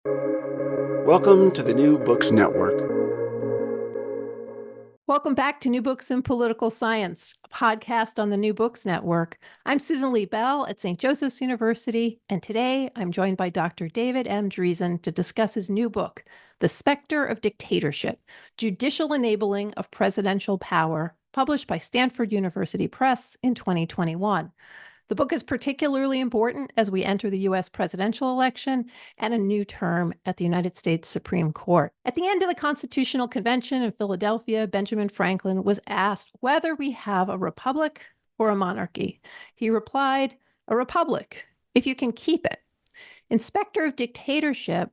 Welcome to the New Books Network. Welcome back to New Books in Political Science, a podcast on the New Books Network. I'm Susan Lee Bell at St. Joseph's University, and today I'm joined by Dr. David M. Driesen to discuss his new book, The Specter of Dictatorship, Judicial Enabling of Presidential Power, published by Stanford University Press in 2021. The book is particularly important as we enter the U.S. presidential election and a new term at the United States Supreme Court. At the end of the Constitutional Convention in Philadelphia, Benjamin Franklin was asked whether we have a republic or a monarchy. He replied, "A republic, if you can keep it." In Specter of Dictatorship,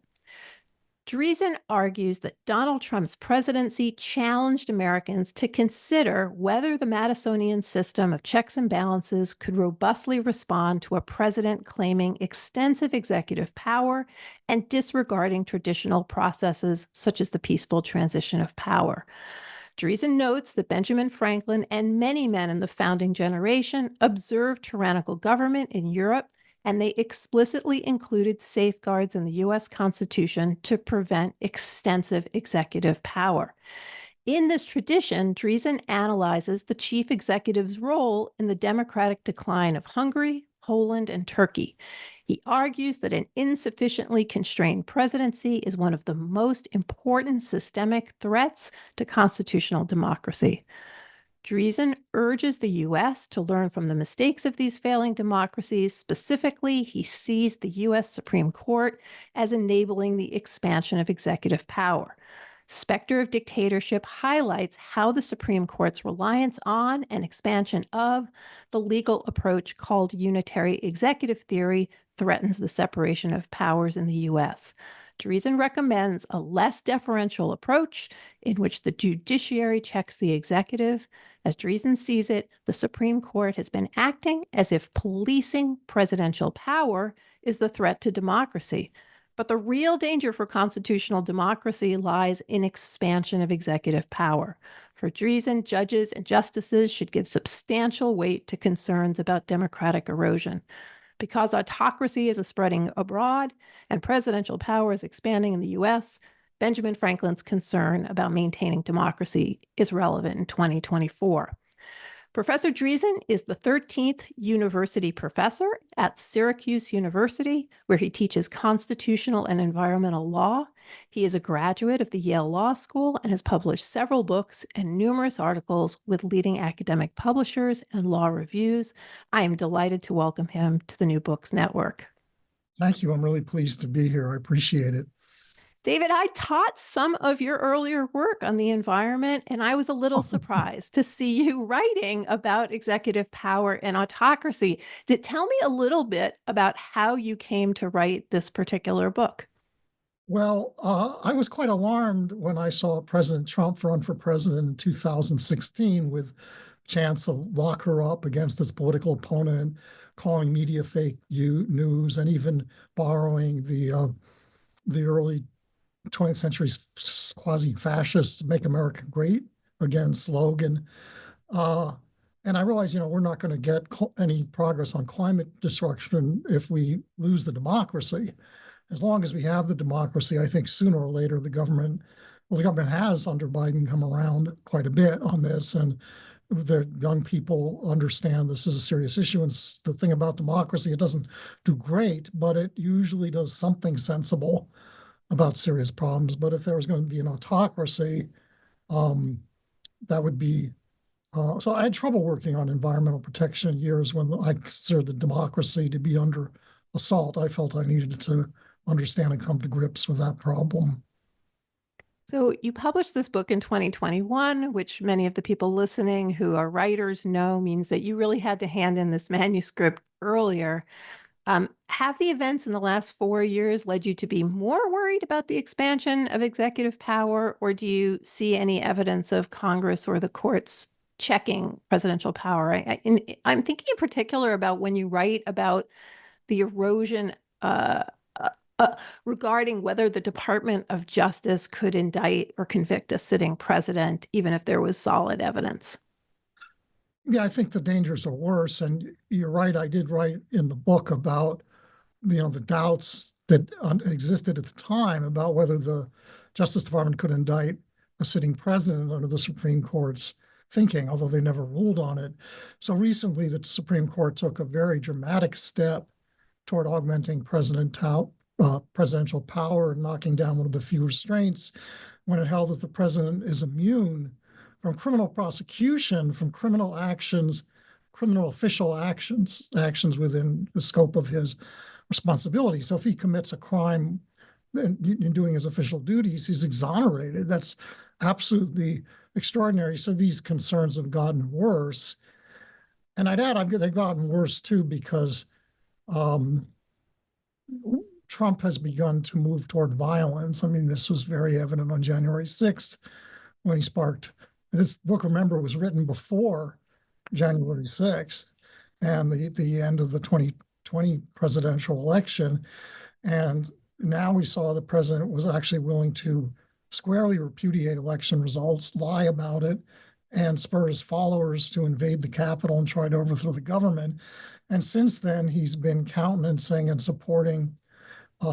Driesen argues that Donald Trump's presidency challenged Americans to consider whether the Madisonian system of checks and balances could robustly respond to a president claiming extensive executive power and disregarding traditional processes such as the peaceful transition of power. Driesen notes that Benjamin Franklin and many men in the founding generation observed tyrannical government in Europe, and they explicitly included safeguards in the U.S. Constitution to prevent extensive executive power. In this tradition, Driesen analyzes the chief executive's role in the democratic decline of Hungary, Poland, and Turkey. He argues that an insufficiently constrained presidency is one of the most important systemic threats to constitutional democracy. Driesen urges the U.S. to learn from the mistakes of these failing democracies. Specifically, he sees the U.S. Supreme Court as enabling the expansion of executive power. Specter of Dictatorship highlights how the Supreme Court's reliance on and expansion of the legal approach called unitary executive theory threatens the separation of powers in the U.S. Driesen recommends a less deferential approach in which the judiciary checks the executive. As Driesen sees it, the Supreme Court has been acting as if policing presidential power is the threat to democracy. But the real danger for constitutional democracy lies in expansion of executive power. For Driesen, judges and justices should give substantial weight to concerns about democratic erosion. Because autocracy is spreading abroad and presidential power is expanding in the U.S., Benjamin Franklin's concern about maintaining democracy is relevant in 2024. Professor Driesen is the 13th university professor at Syracuse University, where he teaches constitutional and environmental law. He is a graduate of the Yale Law School and has published several books and numerous articles with leading academic publishers and law reviews. I am delighted to welcome him to the New Books Network. Thank you. I'm really pleased to be here. I appreciate it. David, I taught some of your earlier work on the environment, and I was a little surprised to see you writing about executive power and autocracy. Tell me a little bit about how you came to write this particular book. Well, I was quite alarmed when I saw President Trump run for president in 2016 with a chance to lock her up against his political opponent, calling media fake news, and even borrowing the early 20th century's quasi-fascist "Make America Great" Again slogan. And I realized, we're not going to get any progress on climate destruction if we lose the democracy. As long as we have the democracy, I think sooner or later the government has under Biden come around quite a bit on this, and the young people understand this is a serious issue. And the thing about democracy, it doesn't do great, but it usually does something sensible about serious problems. But if there was going to be an autocracy, that would be so I had trouble working on environmental protection in years when I considered the democracy to be under assault. I felt I needed to understand and come to grips with that problem. So you published this book in 2021, which many of the people listening who are writers know means that you really had to hand in this manuscript earlier. Have the events in the last 4 years led you to be more worried about the expansion of executive power, or do you see any evidence of Congress or the courts checking presidential power? I'm thinking in particular about when you write about the erosion regarding whether the Department of Justice could indict or convict a sitting president, even if there was solid evidence. Yeah, I think the dangers are worse. And you're right, I did write in the book about, the doubts that existed at the time about whether the Justice Department could indict a sitting president under the Supreme Court's thinking, although they never ruled on it. So recently, the Supreme Court took a very dramatic step toward augmenting presidential power and knocking down one of the few restraints when it held that the president is immune from criminal prosecution, from criminal actions, criminal official actions within the scope of his responsibility. So if he commits a crime in doing his official duties, he's exonerated. That's absolutely extraordinary. So these concerns have gotten worse. And I'd add, they've gotten worse too, because Trump has begun to move toward violence. I mean, this was very evident on January 6th when he sparked. This book, remember, was written before January 6th and the end of the 2020 presidential election. And now we saw the president was actually willing to squarely repudiate election results, lie about it, and spur his followers to invade the Capitol and try to overthrow the government. And since then, he's been countenancing and supporting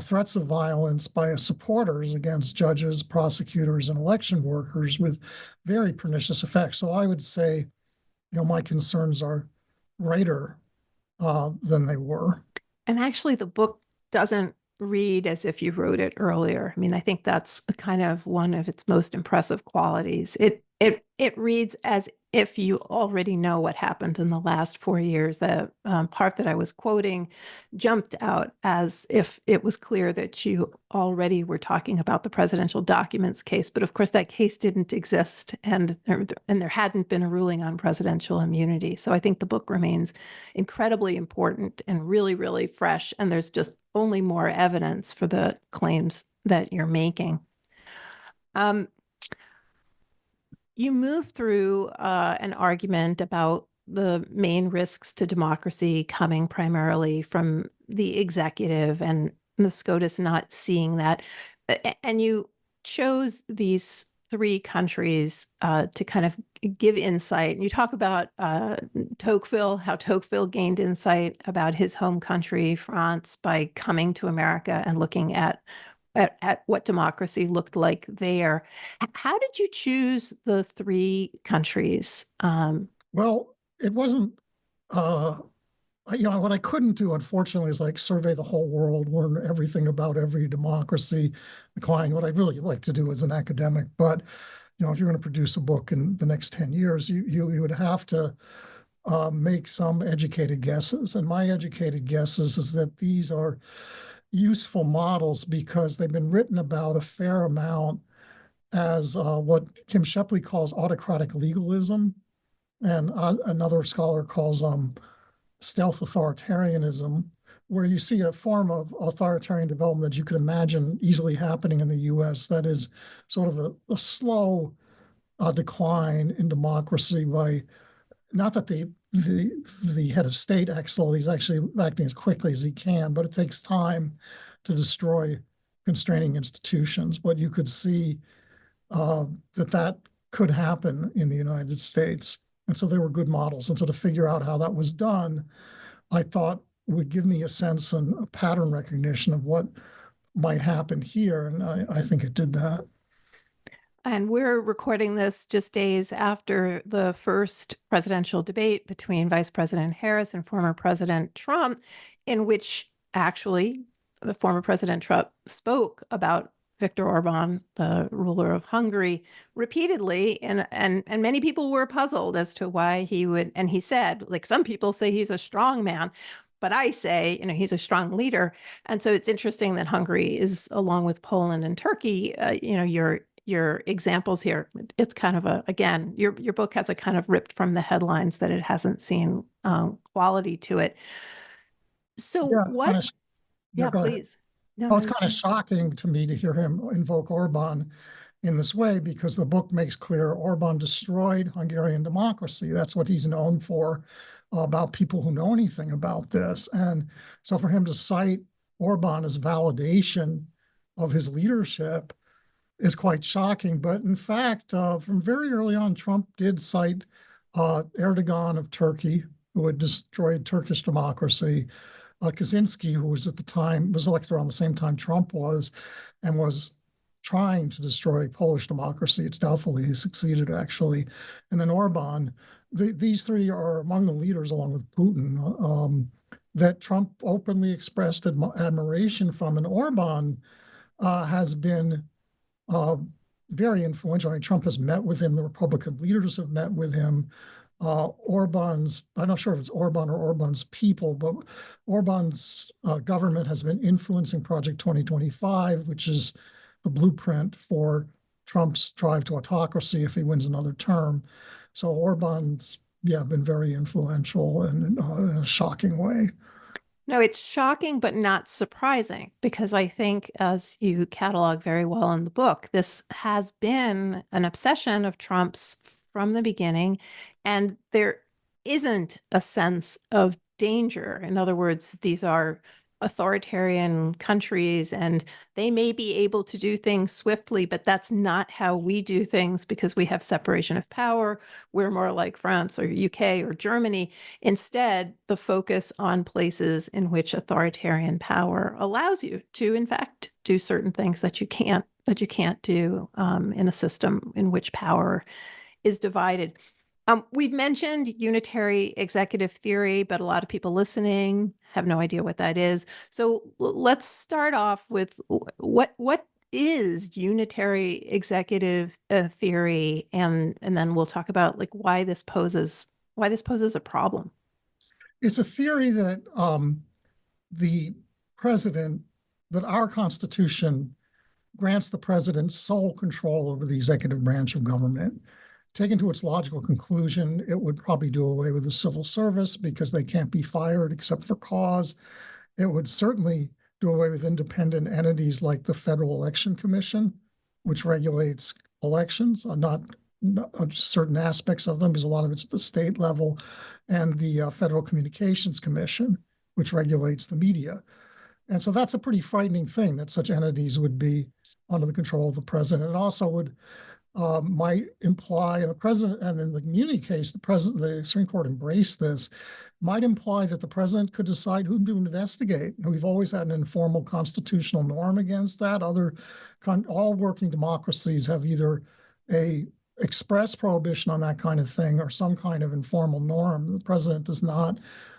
threats of violence by his supporters against judges, prosecutors, and election workers with very pernicious effects. So I would say, my concerns are greater than they were. And actually, the book doesn't read as if you wrote it earlier. I mean, I think that's kind of one of its most impressive qualities. It reads as if you already know what happened in the last 4 years. The part that I was quoting jumped out as if it was clear that you already were talking about the presidential documents case. But of course, that case didn't exist, and there hadn't been a ruling on presidential immunity. So I think the book remains incredibly important and really, really fresh. And there's just only more evidence for the claims that you're making. You move through an argument about the main risks to democracy coming primarily from the executive and the SCOTUS not seeing that. And you chose these 3 countries to kind of give insight. And you talk about Tocqueville, how Tocqueville gained insight about his home country, France, by coming to America and looking at what democracy looked like there. How did you choose the 3 countries? Well, it wasn't, what I couldn't do, unfortunately, is like survey the whole world, learn everything about every democracy, decline. What I really like to do as an academic. But, if you're going to produce a book in the next 10 years, you would have to make some educated guesses. And my educated guesses is that these are useful models because they've been written about a fair amount as what Kim Shepley calls autocratic legalism, and another scholar calls stealth authoritarianism, where you see a form of authoritarian development that you could imagine easily happening in the US. That is sort of a slow decline in democracy by, not that the head of state acts slowly, he's actually acting as quickly as he can, but it takes time to destroy constraining institutions. But you could see that could happen in the United States. And so they were good models. And so to figure out how that was done, I thought would give me a sense and a pattern recognition of what might happen here. And I think it did that. And we're recording this just days after the first presidential debate between Vice President Harris and former President Trump, in which actually the former President Trump spoke about Viktor Orban, the ruler of Hungary, repeatedly. And many people were puzzled as to why he would. And he said, like, some people say he's a strong man, but I say, he's a strong leader. And so it's interesting that Hungary is, along with Poland and Turkey, your examples here. It's kind of again, your book has a kind of ripped from the headlines that it hasn't seen quality to it. So what? Please. It's kind of shocking to me to hear him invoke Orban in this way, because the book makes clear Orban destroyed Hungarian democracy. That's what he's known for, about people who know anything about this. And so for him to cite Orban as validation of his leadership is quite shocking. But in fact, from very early on, Trump did cite Erdogan of Turkey, who had destroyed Turkish democracy, Kaczynski, who was at the time, was elected around the same time Trump was, and was trying to destroy Polish democracy. It's doubtful he succeeded, actually. And then Orban. These three are among the leaders, along with Putin, that Trump openly expressed admiration from. And Orban has been very influential. I mean, Trump has met with him. The Republican leaders have met with him. I'm not sure if it's Orban or Orban's people, but Orban's government has been influencing Project 2025, which is the blueprint for Trump's drive to autocracy if he wins another term. So Orban's, been very influential in a shocking way. No, it's shocking, but not surprising, because I think, as you catalog very well in the book, this has been an obsession of Trump's from the beginning, and there isn't a sense of danger. In other words, these are authoritarian countries, and they may be able to do things swiftly, but that's not how we do things, because we have separation of power. We're more like France or UK or Germany. Instead, the focus on places in which authoritarian power allows you to, in fact, do certain things that you can't do in a system in which power is divided. We've mentioned unitary executive theory, but a lot of people listening have no idea what that is. So let's start off with what is unitary executive theory, and then we'll talk about like why this poses a problem. It's a theory that the president, that our Constitution grants the president sole control over the executive branch of government. Taken to its logical conclusion, it would probably do away with the civil service because they can't be fired except for cause. It would certainly do away with independent entities like the Federal Election Commission, which regulates elections, not certain aspects of them, because a lot of it's at the state level, and the Federal Communications Commission, which regulates the media. And so that's a pretty frightening thing, that such entities would be under the control of the president. It also would might imply the president, and in the Community case, the Supreme Court embraced this, might imply that the president could decide who to investigate. And we've always had an informal constitutional norm against that. All working democracies have either a express prohibition on that kind of thing or some kind of informal norm. The president does not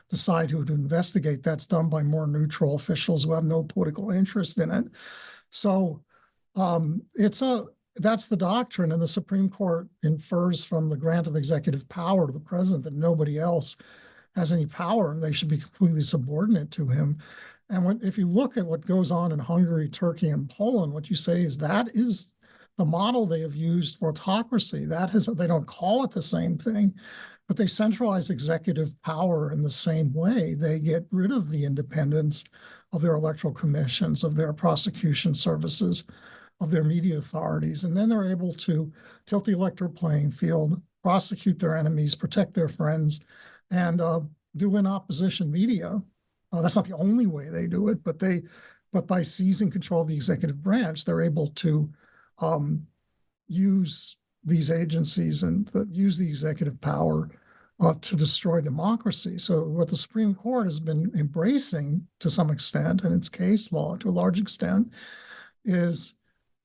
decide who to investigate. That's done by more neutral officials who have no political interest in it. So that's the doctrine, and the Supreme Court infers from the grant of executive power to the president that nobody else has any power, and they should be completely subordinate to him. And if you look at what goes on in Hungary, Turkey, and Poland, what you say is that is the model they have used for autocracy. They don't call it the same thing, but they centralize executive power in the same way. They get rid of the independence of their electoral commissions, of their prosecution services, of their media authorities, and then they're able to tilt the electoral playing field, prosecute their enemies, protect their friends, and do in opposition media. That's not the only way they do it, but by seizing control of the executive branch, they're able to use these agencies and use the executive power to destroy democracy. So what the Supreme Court has been embracing to some extent, and its case law to a large extent, is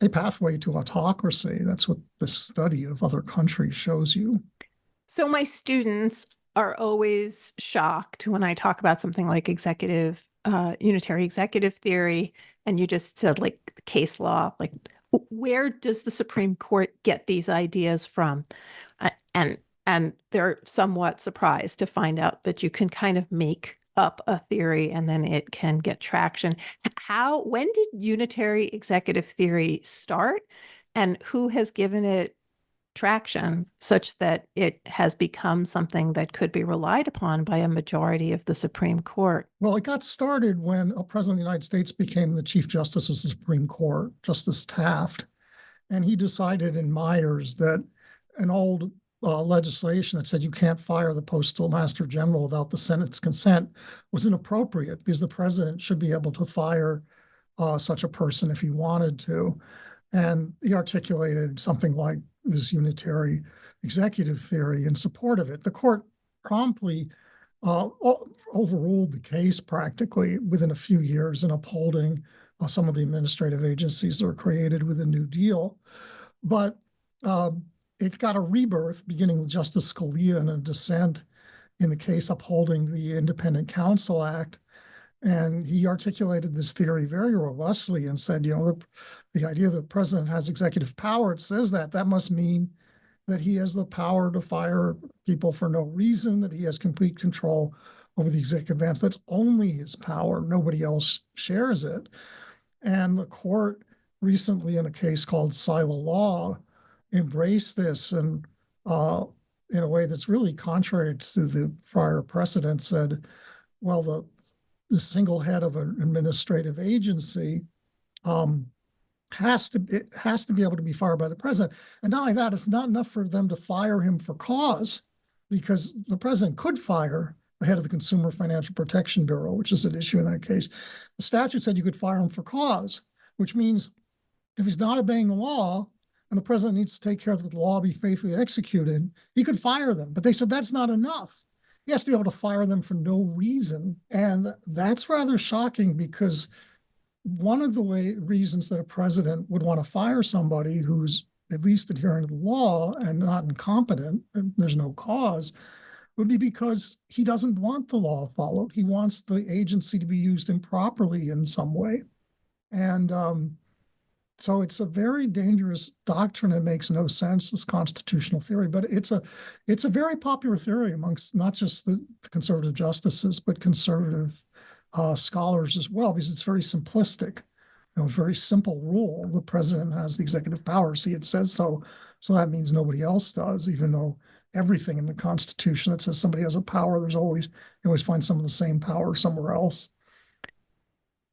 a pathway to autocracy. That's what the study of other countries shows you. So my students are always shocked when I talk about something like unitary executive theory, and you just said like case law, like where does the Supreme Court get these ideas from? And they're somewhat surprised to find out that you can kind of make up a theory and then it can get traction. When did unitary executive theory start, and who has given it traction such that it has become something that could be relied upon by a majority of the Supreme Court? Well, it got started when a president of the United States became the Chief Justice of the Supreme Court, Justice Taft. And he decided in Myers that an old legislation that said you can't fire the Postal Master General without the Senate's consent was inappropriate, because the president should be able to fire such a person if he wanted to. And he articulated something like this unitary executive theory in support of it. The court promptly overruled the case practically within a few years in upholding some of the administrative agencies that were created with the New Deal. But it got a rebirth beginning with Justice Scalia in a dissent in the case upholding the Independent Counsel Act. And he articulated this theory very robustly and said, the idea that the president has executive power, it says that must mean that he has the power to fire people for no reason, that he has complete control over the executive branch. That's only his power. Nobody else shares it. And the court recently, in a case called Sila Law, embraced this and in a way that's really contrary to the prior precedent, said, well, the single head of an administrative agency has to be able to be fired by the president. And not only that, it's not enough for them to fire him for cause, because the president could fire the head of the Consumer Financial Protection Bureau, which is at issue in that case. The statute said you could fire him for cause, which means if he's not obeying the law and the president needs to take care that the law be faithfully executed, he could fire them. But they said that's not enough. He has to be able to fire them for no reason. And that's rather shocking, because one of the reasons that a president would want to fire somebody who's at least adhering to the law and not incompetent, and there's no cause, would be because he doesn't want the law followed. He wants the agency to be used improperly in some way. And so it's a very dangerous doctrine. It makes no sense, this constitutional theory, but it's a very popular theory amongst not just the conservative justices, but conservative scholars as well, because it's very simplistic. A very simple rule. The president has the executive power. See, it says so. So that means nobody else does, even though everything in the Constitution that says somebody has a power, you always find some of the same power somewhere else.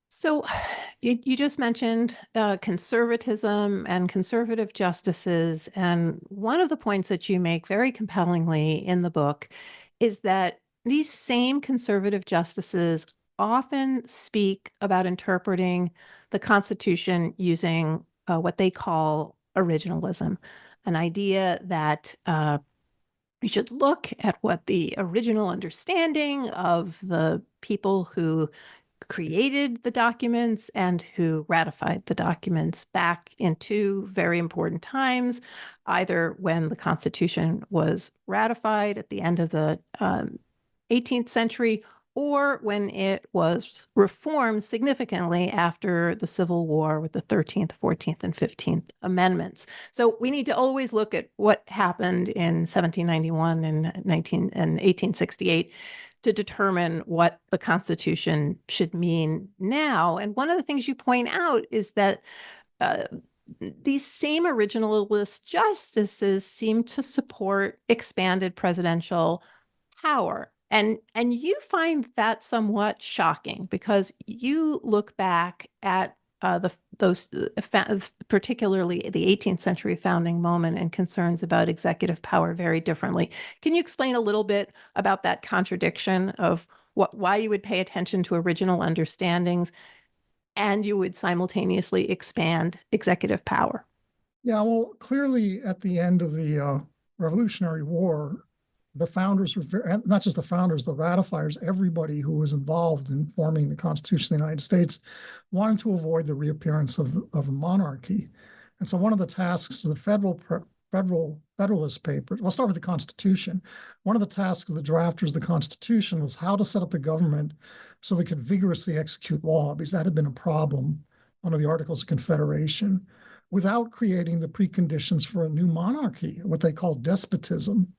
So you just mentioned conservatism and conservative justices. And one of the points that you make very compellingly in the book is that these same conservative justices often speak about interpreting the Constitution using what they call originalism, an idea that we should look at what the original understanding of the people who created the documents and who ratified the documents back in two very important times, either when the Constitution was ratified at the end of the 18th century, or when it was reformed significantly after the Civil War with the 13th, 14th, and 15th Amendments. So we need to always look at what happened in 1791 and 1868 to determine what the Constitution should mean now. And one of the things you point out is that these same originalist justices seem to support expanded presidential power. And you find that somewhat shocking, because you look back at particularly the 18th century founding moment and concerns about executive power very differently. Can you explain a little bit about that contradiction of why you would pay attention to original understandings and you would simultaneously expand executive power? Yeah, well, clearly at the end of the Revolutionary War, the founders were not just the founders, the ratifiers, everybody who was involved in forming the Constitution of the United States wanted to avoid the reappearance of a monarchy. And so one of the tasks of the Federalist Papers, well, I'll start with the Constitution. One of the tasks of the drafters of the Constitution was how to set up the government so they could vigorously execute law, because that had been a problem under the Articles of Confederation, without creating the preconditions for a new monarchy, what they called despotism.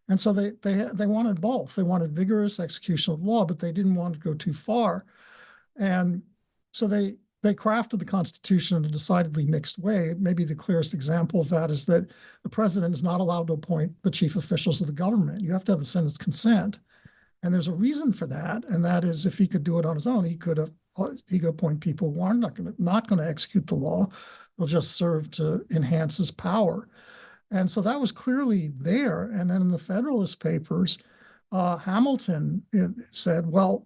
And so they wanted both. They wanted vigorous execution of law, but they didn't want to go too far. And so they crafted the Constitution in a decidedly mixed way. Maybe the clearest example of that is that the president is not allowed to appoint the chief officials of the government. You have to have the Senate's consent. And there's a reason for that. And that is, if he could do it on his own, he could appoint people who are not going to execute the law. They'll just serve to enhance his power. And so that was clearly there. And then in the Federalist Papers, Hamilton said, well,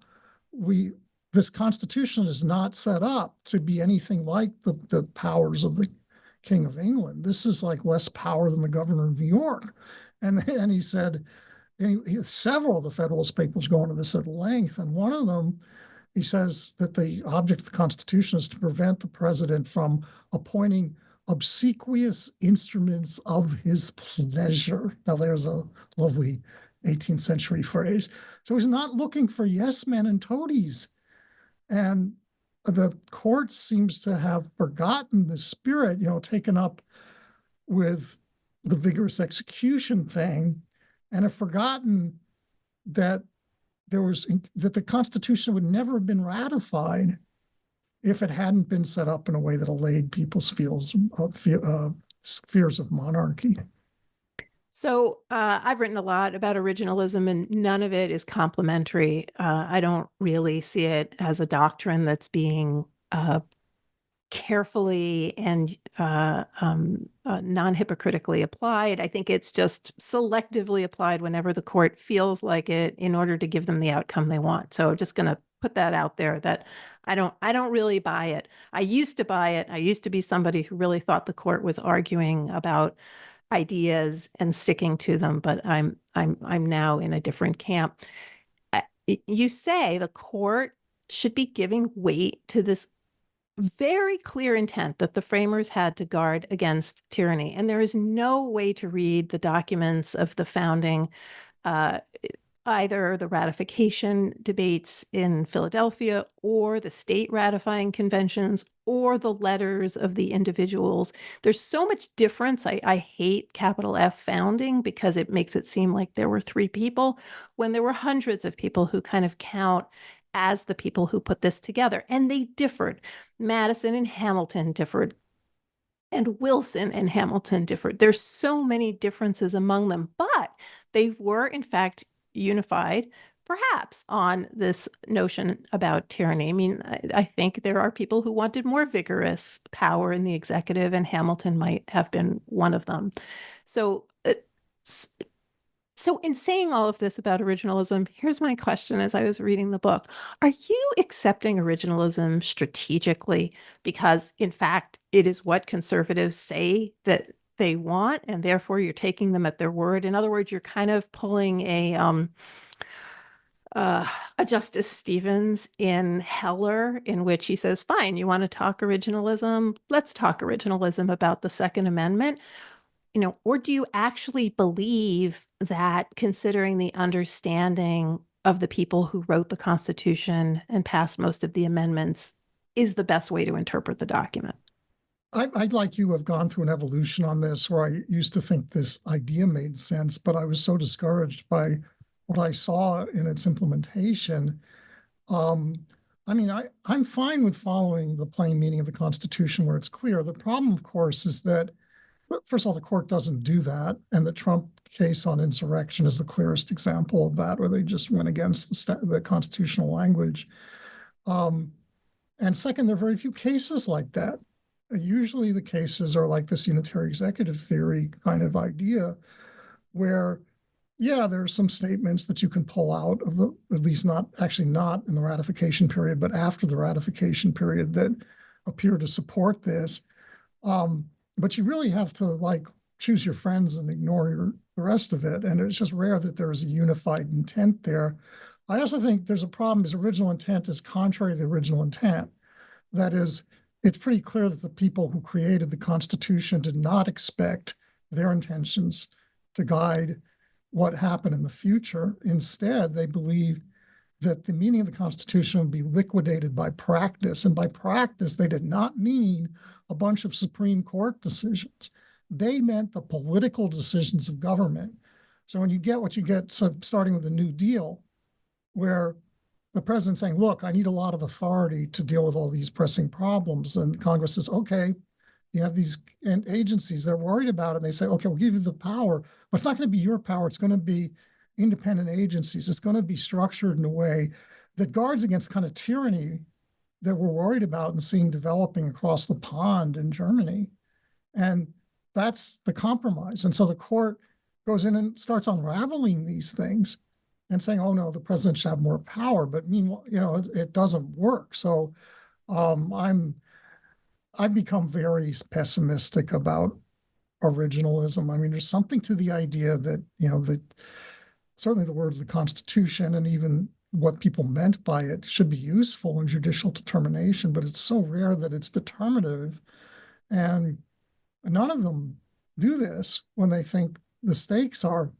this Constitution is not set up to be anything like the powers of the King of England. This is like less power than the governor of New York. And he said, several of the Federalist Papers go into this at length, and one of them, he says that the object of the Constitution is to prevent the president from appointing obsequious instruments of his pleasure. Now, there's a lovely 18th century phrase. So he's not looking for yes men and toadies. And the court seems to have forgotten the spirit, taken up with the vigorous execution thing, and have forgotten that that the Constitution would never have been ratified if it hadn't been set up in a way that allayed people's fears of monarchy. So I've written a lot about originalism, and none of it is complimentary. I don't really see it as a doctrine that's being carefully and non-hypocritically applied. I think it's just selectively applied whenever the court feels like it in order to give them the outcome they want. So I'm just going to put that out there that I don't really buy it. I used to buy it. I used to be somebody who really thought the court was arguing about ideas and sticking to them, but I'm now in a different camp. You say the court should be giving weight to this very clear intent that the framers had to guard against tyranny. And there is no way to read the documents of the founding, either the ratification debates in Philadelphia or the state ratifying conventions or the letters of the individuals. There's so much difference. I hate capital F founding because it makes it seem like there were 3 people when there were hundreds of people who kind of count as the people who put this together. And they differed. Madison and Hamilton differed, and Wilson and Hamilton differed. There's so many differences among them, but they were, in fact, unified, perhaps, on this notion about tyranny. I mean, I think there are people who wanted more vigorous power in the executive, and Hamilton might have been one of them. So in saying all of this about originalism, here's my question as I was reading the book. Are you accepting originalism strategically because, in fact, it is what conservatives say that they want, and therefore you're taking them at their word? In other words, you're kind of pulling a Justice Stevens in Heller, in which he says, fine, you want to talk originalism? Let's talk originalism about the Second Amendment. Or do you actually believe that, considering the understanding of the people who wrote the Constitution and passed most of the amendments, is the best way to interpret the document? I'd like you have gone through an evolution on this, where I used to think this idea made sense, but I was so discouraged by what I saw in its implementation. I'm fine with following the plain meaning of the Constitution where it's clear. The problem, of course, is that, first of all, the court doesn't do that. And the Trump case on insurrection is the clearest example of that, where they just went against the constitutional language. And second, there are very few cases like that. Usually the cases are like this unitary executive theory kind of idea, where, yeah, there are some statements that you can pull out of at least not in the ratification period, but after the ratification period, that appear to support this. But you really have to choose your friends and ignore the rest of it. And it's just rare that there is a unified intent there. I also think there's a problem because original intent is contrary to the original intent. That is, it's pretty clear that the people who created the Constitution did not expect their intentions to guide what happened in the future. Instead, they believed that the meaning of the Constitution would be liquidated by practice. And by practice, they did not mean a bunch of Supreme Court decisions. They meant the political decisions of government. So when you get what you get, starting with the New Deal, where the president's saying, look, I need a lot of authority to deal with all these pressing problems. And Congress says, okay, you have these agencies, they're worried about it. And they say, okay, we'll give you the power, but it's not going to be your power. It's going to be independent agencies. It's going to be structured in a way that guards against kind of tyranny that we're worried about and seeing developing across the pond in Germany. And that's the compromise. And so the court goes in and starts unraveling these things and saying, oh no, the president should have more power. But meanwhile, it doesn't work. So I've become very pessimistic about originalism. I mean, there's something to the idea that, that certainly the words of the Constitution and even what people meant by it should be useful in judicial determination, but it's so rare that it's determinative. And none of them do this when they think the stakes are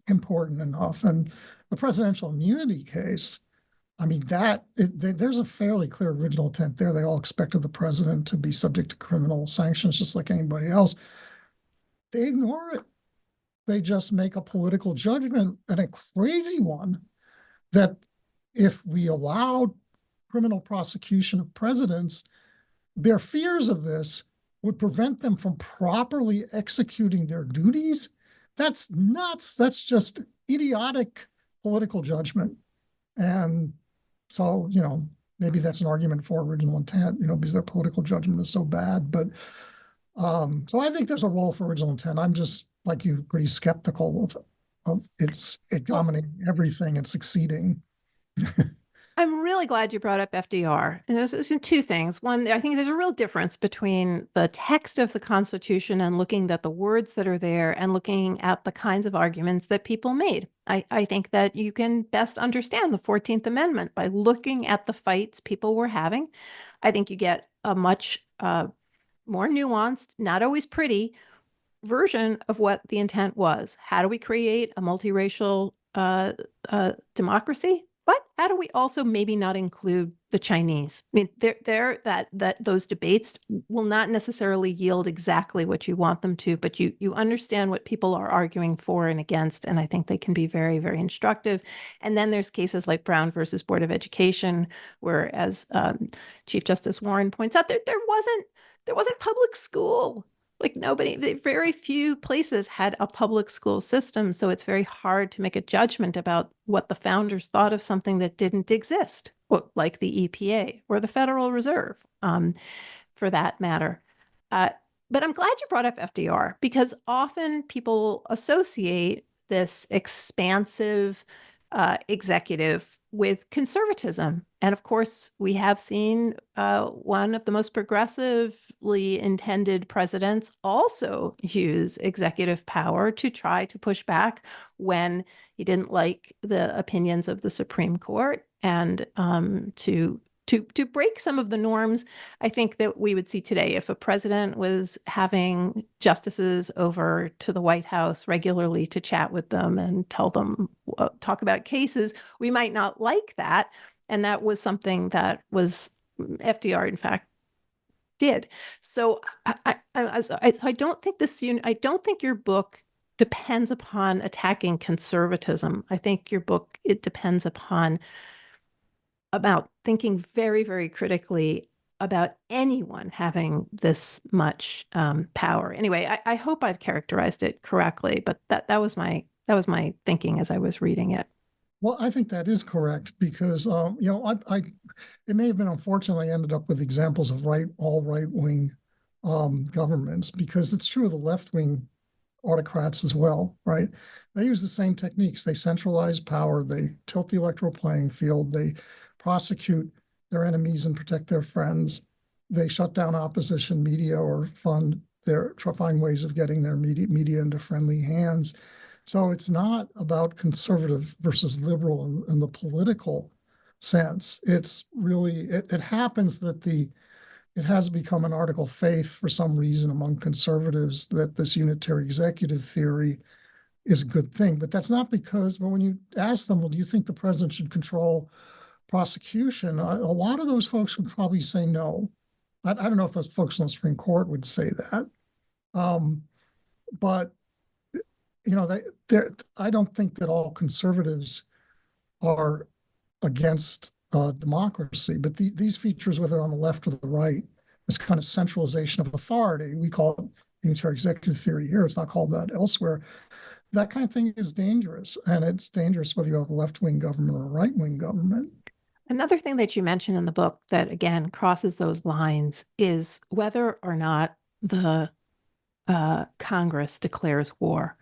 important enough. And the presidential immunity case, I mean, there's a fairly clear original intent there. They all expected the president to be subject to criminal sanctions just like anybody else. They ignore it. They just make a political judgment, and a crazy one, that if we allowed criminal prosecution of presidents, their fears of this would prevent them from properly executing their duties. That's nuts. That's just idiotic political judgment. And so, maybe that's an argument for original intent, because their political judgment is so bad. But so I think there's a role for original intent. I'm just, like you, pretty skeptical of it dominating everything and succeeding. I'm really glad you brought up FDR. And there's two things. One, I think there's a real difference between the text of the Constitution and looking at the words that are there and looking at the kinds of arguments that people made. I think that you can best understand the 14th Amendment by looking at the fights people were having. I think you get a much more nuanced, not always pretty, version of what the intent was. How do we create a multiracial democracy? But how do we also maybe not include the Chinese? I mean, that those debates will not necessarily yield exactly what you want them to, but you understand what people are arguing for and against, and I think they can be very, very instructive. And then there's cases like Brown versus Board of Education, where, as Chief Justice Warren points out, there wasn't public school. Like very few places had a public school system, so it's very hard to make a judgment about what the founders thought of something that didn't exist, like the EPA or the Federal Reserve, for that matter. But I'm glad you brought up FDR, because often people associate this expansive executive with conservatism. And of course, we have seen one of the most progressively intended presidents also use executive power to try to push back when he didn't like the opinions of the Supreme Court, and to break some of the norms, I think, that we would see today. If a president was having justices over to the White House regularly to chat with them and tell them, talk about cases, we might not like that. And that was something that was FDR, in fact, did. So I don't think I don't think your book depends upon attacking conservatism. I think your book, it depends about thinking very, very critically about anyone having this much power. Anyway, I hope I've characterized it correctly, but that was my thinking as I was reading it. Well, I think that is correct, because it may have been, unfortunately, ended up with examples of all right-wing governments, because it's true of the left-wing autocrats as well, right? They use the same techniques. They centralize power. They tilt the electoral playing field. They prosecute their enemies and protect their friends. They shut down opposition media or find ways of getting their media into friendly hands. So it's not about conservative versus liberal in the political sense. It's really, it happens that it has become an article of faith for some reason among conservatives that this unitary executive theory is a good thing. But that's not because, when you ask them, well, do you think the president should control prosecution? A lot of those folks would probably say no. I don't know if those folks on the Supreme Court would say that. But I don't think that all conservatives are against democracy, but these features, whether on the left or the right, this kind of centralization of authority, we call it unitary executive theory here, it's not called that elsewhere. That kind of thing is dangerous, and it's dangerous whether you have a left-wing government or a right-wing government. Another thing that you mention in the book that, again, crosses those lines is whether or not the Congress declares war.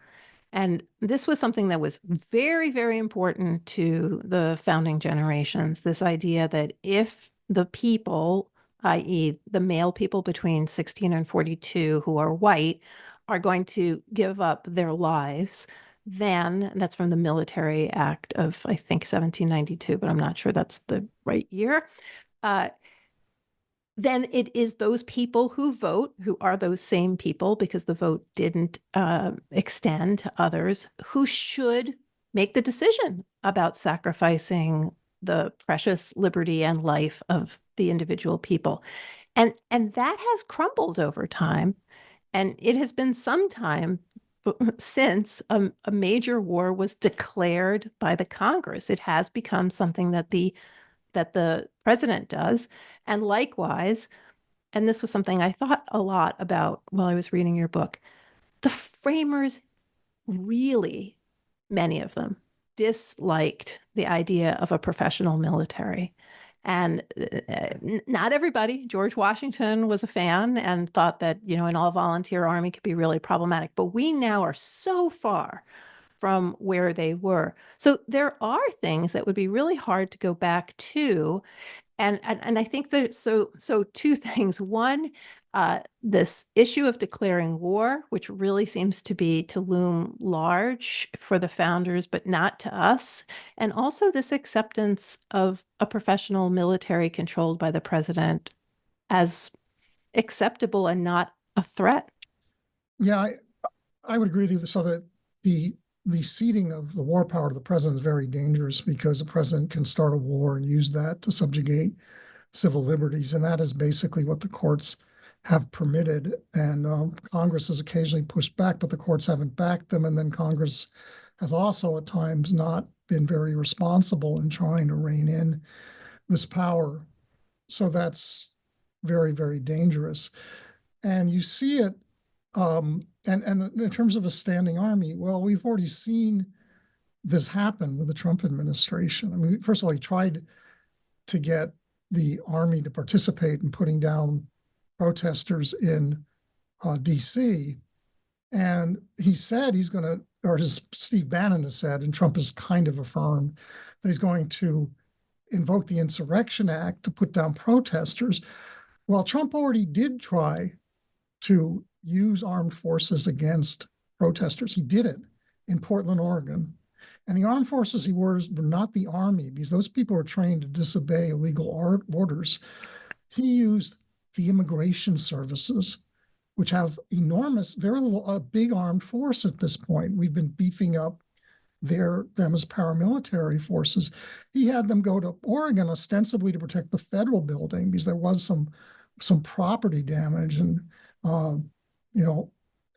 And this was something that was very, very important to the founding generations, this idea that if the people, i.e. the male people between 16 and 42 who are white, are going to give up their lives, then, and that's from the Military Act of, I think, 1792, but I'm not sure that's the right year, then it is those people who vote, who are those same people, because the vote didn't extend to others, who should make the decision about sacrificing the precious liberty and life of the individual people. And that has crumbled over time. And it has been some time since a major war was declared by the Congress. It has become something that the president does. And likewise, and this was something I thought a lot about while I was reading your book, the framers really, many of them, disliked the idea of a professional military. And not everybody. George Washington was a fan and thought that, an all-volunteer army could be really problematic. But we now are so far from where they were. So there are things that would be really hard to go back to. And I think that so two things. One, this issue of declaring war, which really seems to loom large for the founders, but not to us. And also this acceptance of a professional military controlled by the president as acceptable and not a threat. Yeah, I would agree with you. So that the ceding of the war power to the president is very dangerous, because the president can start a war and use that to subjugate civil liberties. And that is basically what the courts have permitted. And Congress has occasionally pushed back, but the courts haven't backed them. And then Congress has also at times not been very responsible in trying to rein in this power. So that's very, very dangerous. And you see it, and in terms of a standing army, well, we've already seen this happen with the Trump administration. I mean, first of all, he tried to get the army to participate in putting down protesters in DC. And he said he's going to, or Steve Bannon has said, and Trump has kind of affirmed, that he's going to invoke the Insurrection Act to put down protesters. Well, Trump already did try to use armed forces against protesters. He did it in Portland, Oregon. And the armed forces he orders were not the army, because those people are trained to disobey illegal orders. He used the immigration services, which have they're a big armed force at this point. We've been beefing up them as paramilitary forces. He had them go to Oregon ostensibly to protect the federal building, because there was some property damage and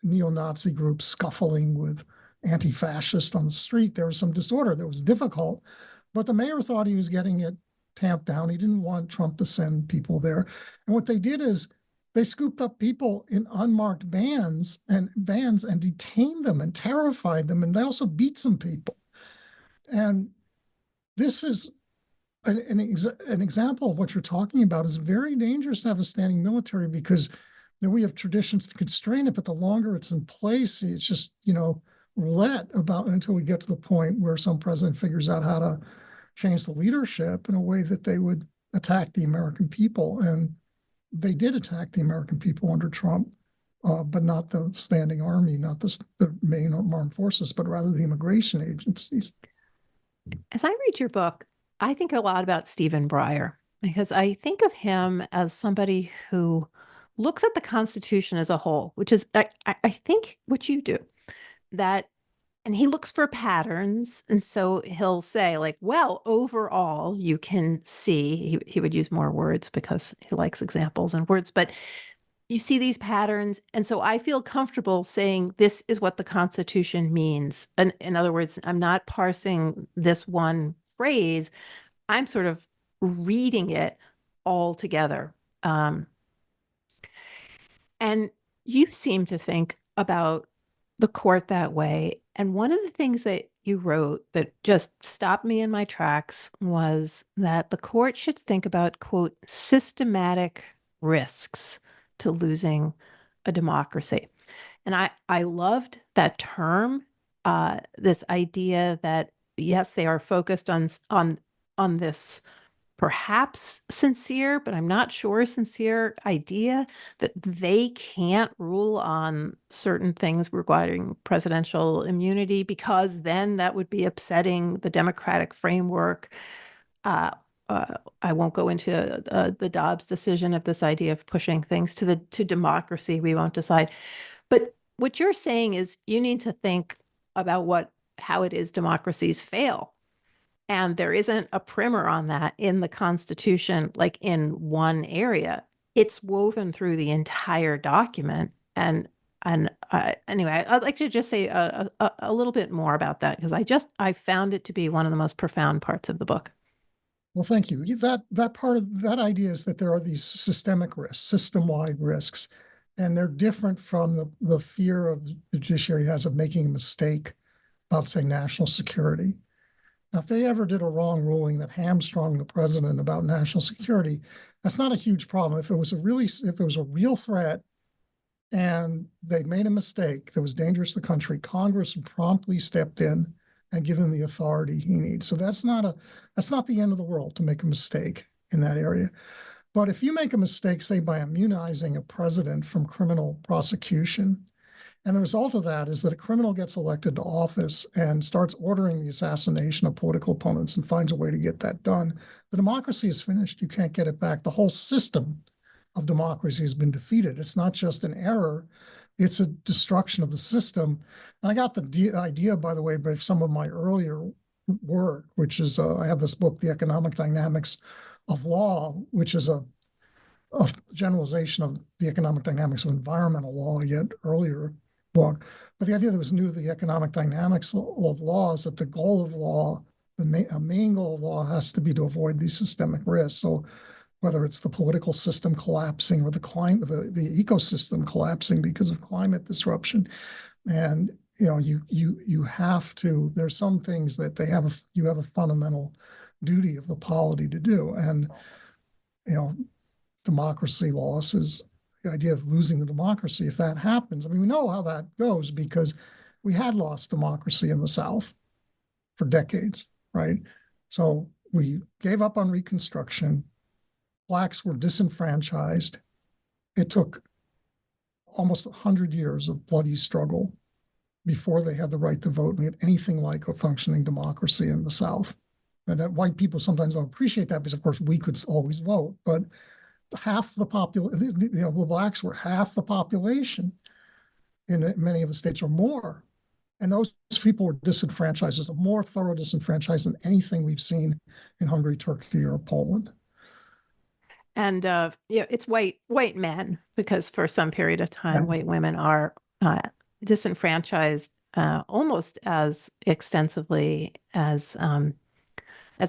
neo-Nazi groups scuffling with anti-fascist on the street. There was some disorder that was difficult, but the mayor thought he was getting it tamped down. He didn't want Trump to send people there. And what they did is they scooped up people in unmarked vans and detained them and terrified them. And they also beat some people. And this is an example of what you're talking about. Is very dangerous to have a standing military, because we have traditions to constrain it, but the longer it's in place, it's just, roulette about until we get to the point where some president figures out how to change the leadership in a way that they would attack the American people. And they did attack the American people under Trump, but not the standing army, not the main armed forces, but rather the immigration agencies. As I read your book, I think a lot about Stephen Breyer, because I think of him as somebody who looks at the Constitution as a whole, which is, I think, what you do. And he looks for patterns. And so he'll say, like, well, overall, you can see, he would use more words because he likes examples and words, but you see these patterns. And so I feel comfortable saying this is what the Constitution means. And in other words, I'm not parsing this one phrase. I'm sort of reading it all together. And you seem to think about the court that way. And one of the things that you wrote that just stopped me in my tracks was that the court should think about, quote, systematic risks to losing a democracy. And I loved that term, this idea that, yes, they are focused on this perhaps sincere, but I'm not sure sincere idea that they can't rule on certain things regarding presidential immunity because then that would be upsetting the democratic framework. I won't go into the Dobbs decision of this idea of pushing things to democracy. We won't decide. But what you're saying is you need to think about how it is democracies fail. And there isn't a primer on that in the Constitution, like in one area. It's woven through the entire document. And anyway, I'd like to just say a little bit more about that because I found it to be one of the most profound parts of the book. Well, thank you. That part of that idea is that there are these systemic risks, system-wide risks, and they're different from the fear of the judiciary has of making a mistake about, say, national security. Now, if they ever did a wrong ruling that hamstrung the president about national security, that's not a huge problem. If it was a real threat and they made a mistake that was dangerous to the country, Congress promptly stepped in and given the authority he needs. So that's not the end of the world to make a mistake in that area. But if you make a mistake, say by immunizing a president from criminal prosecution, and the result of that is that a criminal gets elected to office and starts ordering the assassination of political opponents and finds a way to get that done, the democracy is finished. You can't get it back. The whole system of democracy has been defeated. It's not just an error. It's a destruction of the system. And I got the idea, by the way, by some of my earlier work, which is, I have this book, The Economic Dynamics of Law, which is a generalization of the economic dynamics of environmental law, yet earlier book. But the idea that was new to the economic dynamics of law is that the goal of law, a main goal of law has to be to avoid these systemic risks. So whether it's the political system collapsing or the ecosystem collapsing because of climate disruption. And you have to, there's some things that you have a fundamental duty of the polity to do. And democracy loss is the idea of losing the democracy. If that happens, I mean, we know how that goes because we had lost democracy in the South for decades, right? So we gave up on Reconstruction. Blacks were disenfranchised. It took almost 100 years of bloody struggle before they had the right to vote and get anything like a functioning democracy in the South. And that white people sometimes don't appreciate that because, of course, we could always vote, but half the population, the blacks were half the population in many of the states or more. And those people were disenfranchised, a more thorough disenfranchised than anything we've seen in Hungary, Turkey, or Poland. And it's white men, because for some period of time, white women are disenfranchised almost as extensively as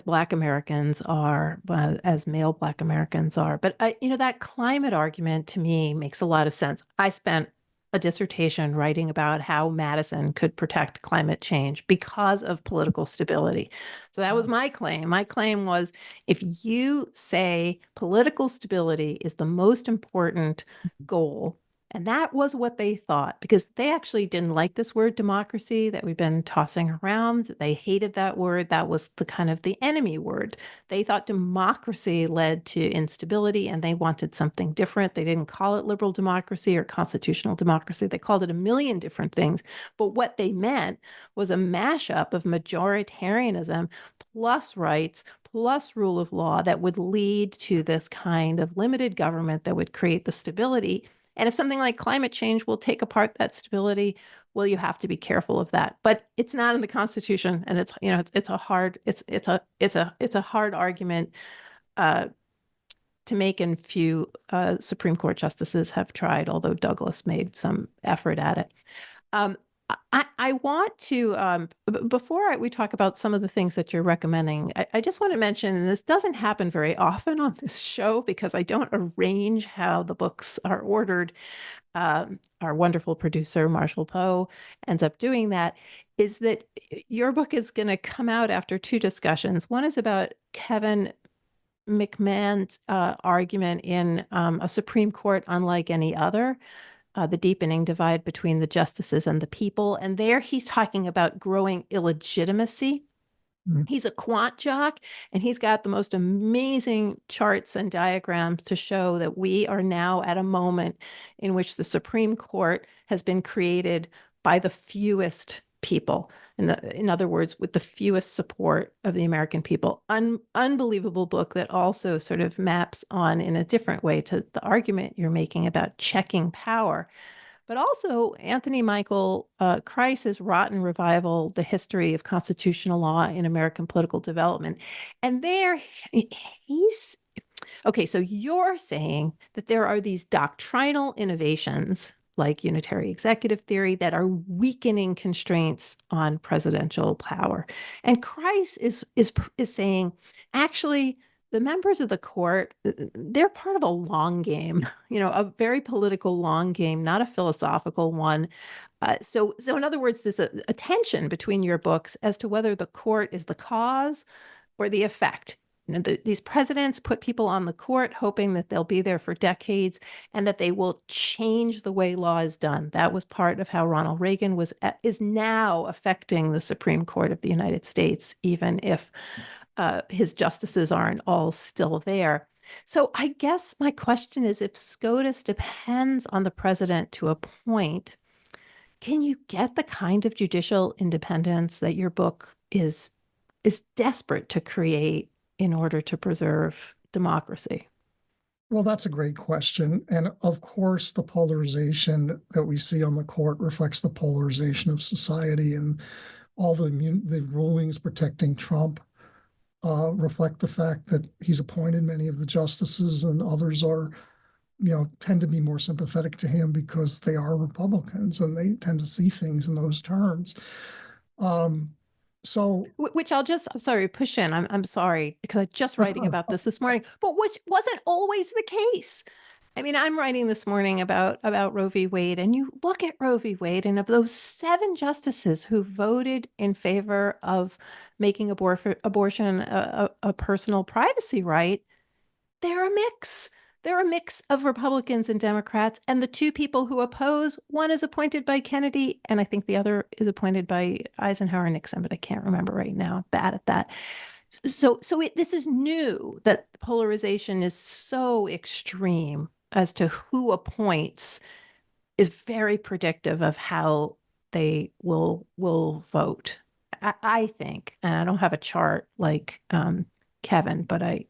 Black Americans are, as male Black Americans are. But that climate argument to me makes a lot of sense. I spent a dissertation writing about how Madison could protect climate change because of political stability. So that was my claim. My claim was, if you say political stability is the most important goal, and that was what they thought, because they actually didn't like this word democracy that we've been tossing around. They hated that word. That was the kind of the enemy word. They thought democracy led to instability and they wanted something different. They didn't call it liberal democracy or constitutional democracy. They called it a million different things. But what they meant was a mashup of majoritarianism plus rights plus rule of law that would lead to this kind of limited government that would create the stability. And if something like climate change will take apart that stability, well, you have to be careful of that. But it's not in the Constitution, and it's a hard argument to make, and few Supreme Court justices have tried, although Douglas made some effort at it. I want to, before we talk about some of the things that you're recommending, I just want to mention, and this doesn't happen very often on this show because I don't arrange how the books are ordered. Our wonderful producer, Marshall Poe, ends up doing that, is that your book is going to come out after two discussions. One is about Kevin McMahon's argument in A Supreme Court Unlike Any Other, the deepening divide between the justices and the people. And there he's talking about growing illegitimacy He's a quant jock, and he's got the most amazing charts and diagrams to show that we are now at a moment in which the Supreme Court has been created by the fewest people. In other words, with the fewest support of the American people. Unbelievable book that also sort of maps on in a different way to the argument you're making about checking power. But also, Anthony Michael Kreis's Rotten Revival, The History of Constitutional Law in American Political Development. And there he's, okay, so you're saying that there are these doctrinal innovations like unitary executive theory that are weakening constraints on presidential power. And Kreis is saying, actually, the members of the court, they're part of a long game, a very political long game, not a philosophical one. So in other words, there's a tension between your books as to whether the court is the cause or the effect. These presidents put people on the court hoping that they'll be there for decades and that they will change the way law is done. That was part of how Ronald Reagan is now affecting the Supreme Court of the United States, even if his justices aren't all still there. So I guess my question is, if SCOTUS depends on the president to appoint, can you get the kind of judicial independence that your book is desperate to create in order to preserve democracy? Well, that's a great question. And of course, the polarization that we see on the court reflects the polarization of society, and all the rulings protecting Trump reflect the fact that he's appointed many of the justices, and others are, tend to be more sympathetic to him because they are Republicans and they tend to see things in those terms. Which I'm sorry, push in. I'm sorry, because I'm just writing about this morning, but which wasn't always the case. I mean, I'm writing this morning about Roe v. Wade, and you look at Roe v. Wade, and of those 7 justices who voted in favor of making abortion a personal privacy right, they're a mix. They're a mix of Republicans and Democrats, and the 2 people who oppose, one is appointed by Kennedy, and I think the other is appointed by Eisenhower and Nixon, but I can't remember right now. I'm bad at that. So this is new, that polarization is so extreme as to who appoints is very predictive of how they will vote. I think, and I don't have a chart like Kevin, but I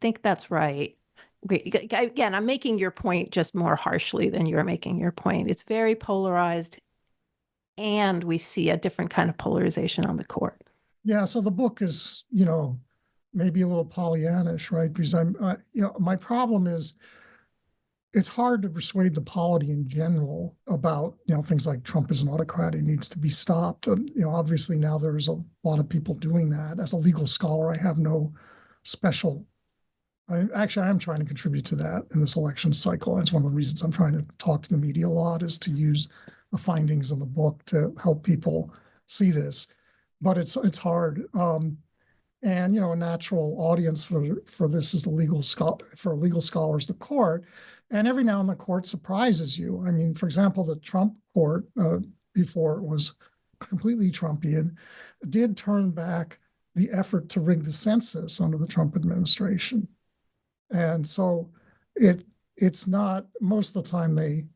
think that's right. Okay, again, I'm making your point just more harshly than you're making your point. It's very polarized, and we see a different kind of polarization on the court. Yeah, so the book is, maybe a little Pollyannish, right? Because my problem is it's hard to persuade the polity in general about, things like Trump is an autocrat, he needs to be stopped. Obviously now there's a lot of people doing that. As a legal scholar, I have no special. I am trying to contribute to that in this election cycle. That's one of the reasons I'm trying to talk to the media a lot, is to use the findings in the book to help people see this. But it's hard. And a natural audience for this is the legal scholars, the court. And every now and then the court surprises you. I mean, for example, the Trump court, before it was completely Trumpian, did turn back the effort to rig the census under the Trump administration. And so it's not, most of the time they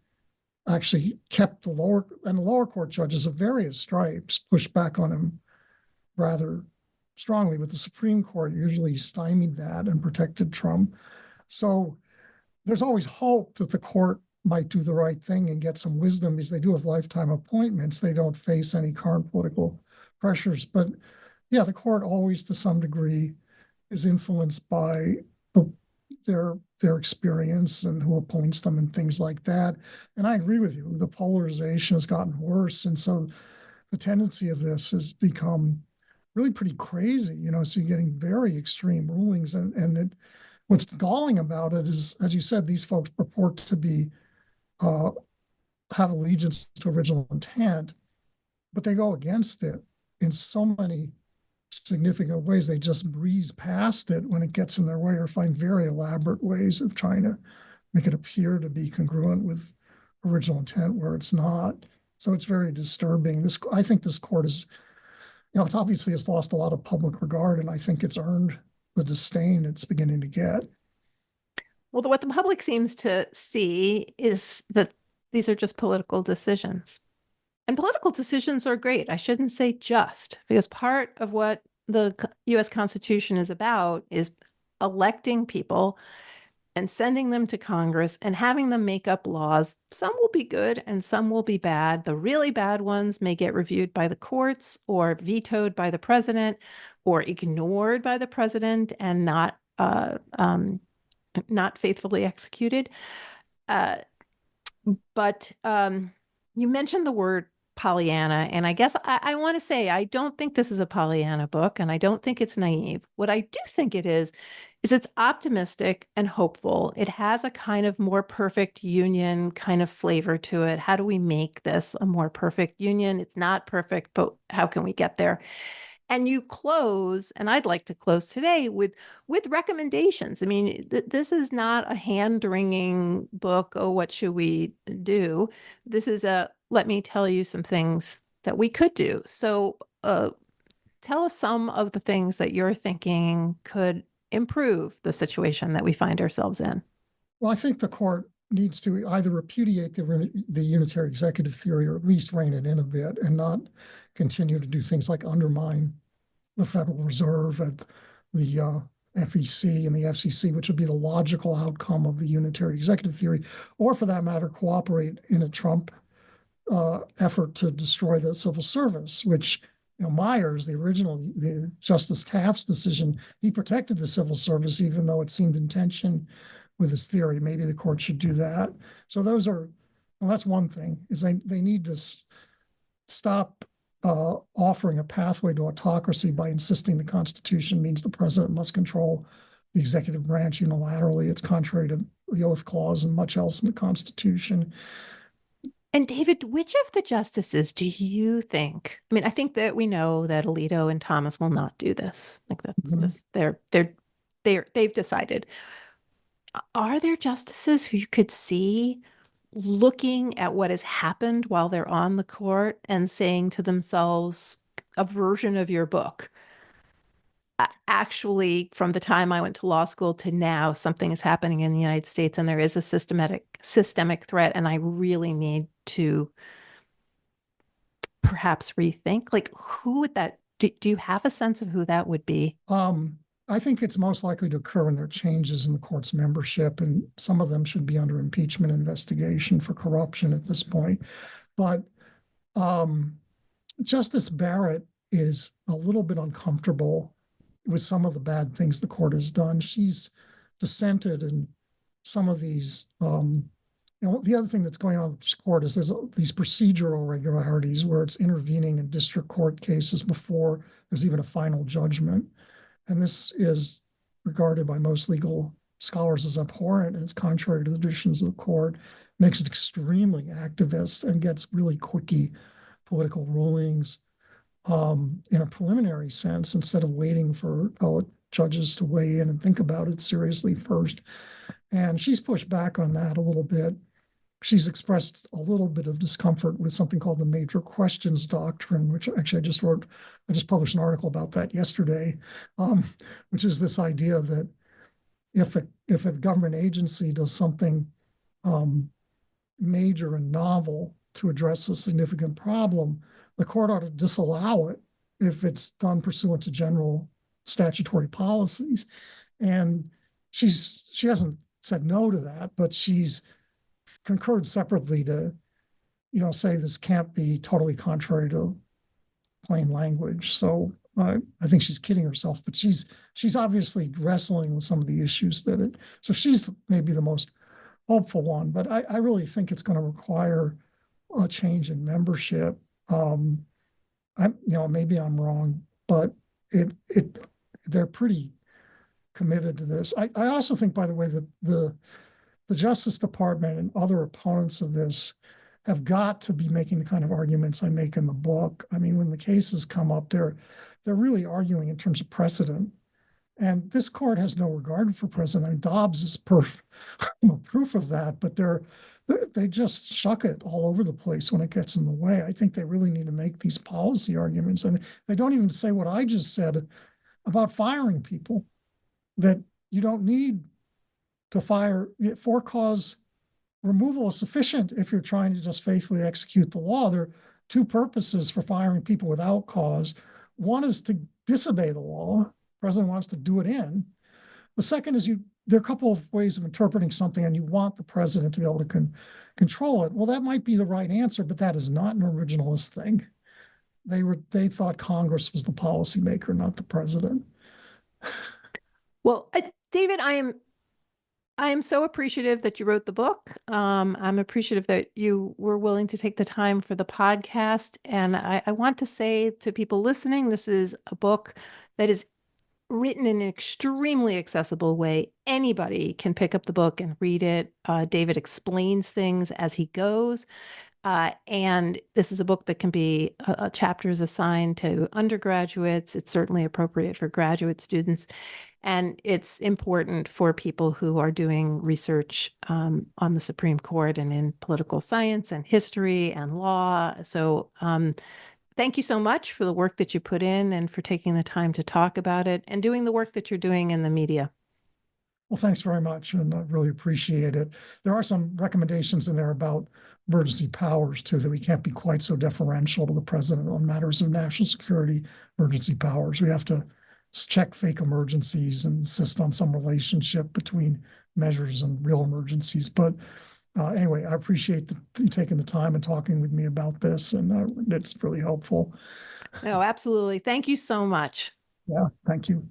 actually kept the lower court judges of various stripes pushed back on him rather strongly, but the Supreme Court usually stymied that and protected Trump. So there's always hope that the court might do the right thing and get some wisdom, because they do have lifetime appointments. They don't face any current political pressures. But yeah, the court always, to some degree, is influenced by their experience and who appoints them and things like that. And I agree with you. The polarization has gotten worse. And so the tendency of this has become really pretty crazy, so you're getting very extreme rulings. And what's galling about it is, as you said, these folks purport to be have allegiance to original intent, but they go against it in so many significant ways. They just breeze past it when it gets in their way, or find very elaborate ways of trying to make it appear to be congruent with original intent where it's not. So it's very disturbing. I think this court is it's obviously it's lost a lot of public regard, and I think it's earned the disdain it's beginning to get. Well, what the public seems to see is that these are just political decisions. And political decisions are great. I shouldn't say just, because part of what the US Constitution is about is electing people and sending them to Congress and having them make up laws. Some will be good and some will be bad. The really bad ones may get reviewed by the courts or vetoed by the president or ignored by the president and not faithfully executed. But you mentioned the word Pollyanna, and I guess I want to say I don't think this is a Pollyanna book, and I don't think it's naive. What I do think it is it's optimistic and hopeful. It has a kind of more perfect union kind of flavor to it. How do we make this a more perfect union? It's not perfect, but how can we get there? And you close, and I'd like to close today with recommendations. I mean, this is not a hand-wringing book. Oh, what should we do? This is let me tell you some things that we could do. So tell us some of the things that you're thinking could improve the situation that we find ourselves in. Well, I think the court needs to either repudiate the unitary executive theory or at least rein it in a bit and not continue to do things like undermine the Federal Reserve and the FEC and the FCC, which would be the logical outcome of the unitary executive theory, or for that matter, cooperate in a Trump effort to destroy the civil service, which Myers, the Justice Taft's decision, he protected the civil service even though it seemed in tension with his theory. Maybe the court should do that. So that's one thing, is they need to stop offering a pathway to autocracy by insisting the Constitution means the president must control the executive branch unilaterally. It's contrary to the Oath Clause and much else in the Constitution. And David, which of the justices do you think? I mean, I think that we know that Alito and Thomas will not do this. Like that's just they've decided. Are there justices who you could see looking at what has happened while they're on the court and saying to themselves, a version of your book, actually, from the time I went to law school to now, something is happening in the United States and there is a systemic threat, and I really need to perhaps rethink? Like, who would that, do you have a sense of who that would be? I think it's most likely to occur when there are changes in the court's membership, and some of them should be under impeachment investigation for corruption at this point. But Justice Barrett is a little bit uncomfortable with some of the bad things the court has done. She's dissented in some of these. The other thing that's going on with this court is there's these procedural irregularities where it's intervening in district court cases before there's even a final judgment. And this is regarded by most legal scholars as abhorrent, and it's contrary to the traditions of the court, makes it extremely activist and gets really quickie political rulings in a preliminary sense, instead of waiting for appellate judges to weigh in and think about it seriously first. And she's pushed back on that a little bit. She's expressed a little bit of discomfort with something called the major questions doctrine, which actually I just published an article about that yesterday, which is this idea that if a government agency does something major and novel to address a significant problem, the court ought to disallow it if it's done pursuant to general statutory policies. And she hasn't said no to that, but she's concurred separately to, say this can't be totally contrary to plain language. So I think she's kidding herself, but she's obviously wrestling with some of the issues so she's maybe the most hopeful one, but I really think it's going to require a change in membership. Maybe I'm wrong, but they're pretty committed to this. I also think, by the way, that the Justice Department and other opponents of this have got to be making the kind of arguments I make in the book. I mean, when the cases come up, they're really arguing in terms of precedent. And this court has no regard for precedent. Dobbs is proof of that, but they're they just shuck it all over the place when it gets in the way. I think they really need to make these policy arguments. And they don't even say what I just said about firing people, that you don't need to fire. For cause removal is sufficient if you're trying to just faithfully execute the law. There are two purposes for firing people without cause. One is to disobey the law. The president wants to do it in. The second is there are a couple of ways of interpreting something, and you want the president to be able to control it. Well, that might be the right answer, but that is not an originalist thing. They thought Congress was the policymaker, not the president. Well, David, I am so appreciative that you wrote the book. I'm appreciative that you were willing to take the time for the podcast. And I want to say to people listening, this is a book that is written in an extremely accessible way. Anybody can pick up the book and read it. David explains things as he goes. And this is a book that can be chapters assigned to undergraduates. It's certainly appropriate for graduate students. And it's important for people who are doing research on the Supreme Court and in political science and history and law. So thank you so much for the work that you put in and for taking the time to talk about it and doing the work that you're doing in the media. Well, thanks very much, and I really appreciate it. There are some recommendations in there about emergency powers, too, that we can't be quite so deferential to the president on matters of national security, emergency powers. We have to check fake emergencies and insist on some relationship between measures and real emergencies. But anyway, I appreciate you taking the time and talking with me about this, and it's really helpful. No, absolutely. Thank you so much. Yeah, thank you.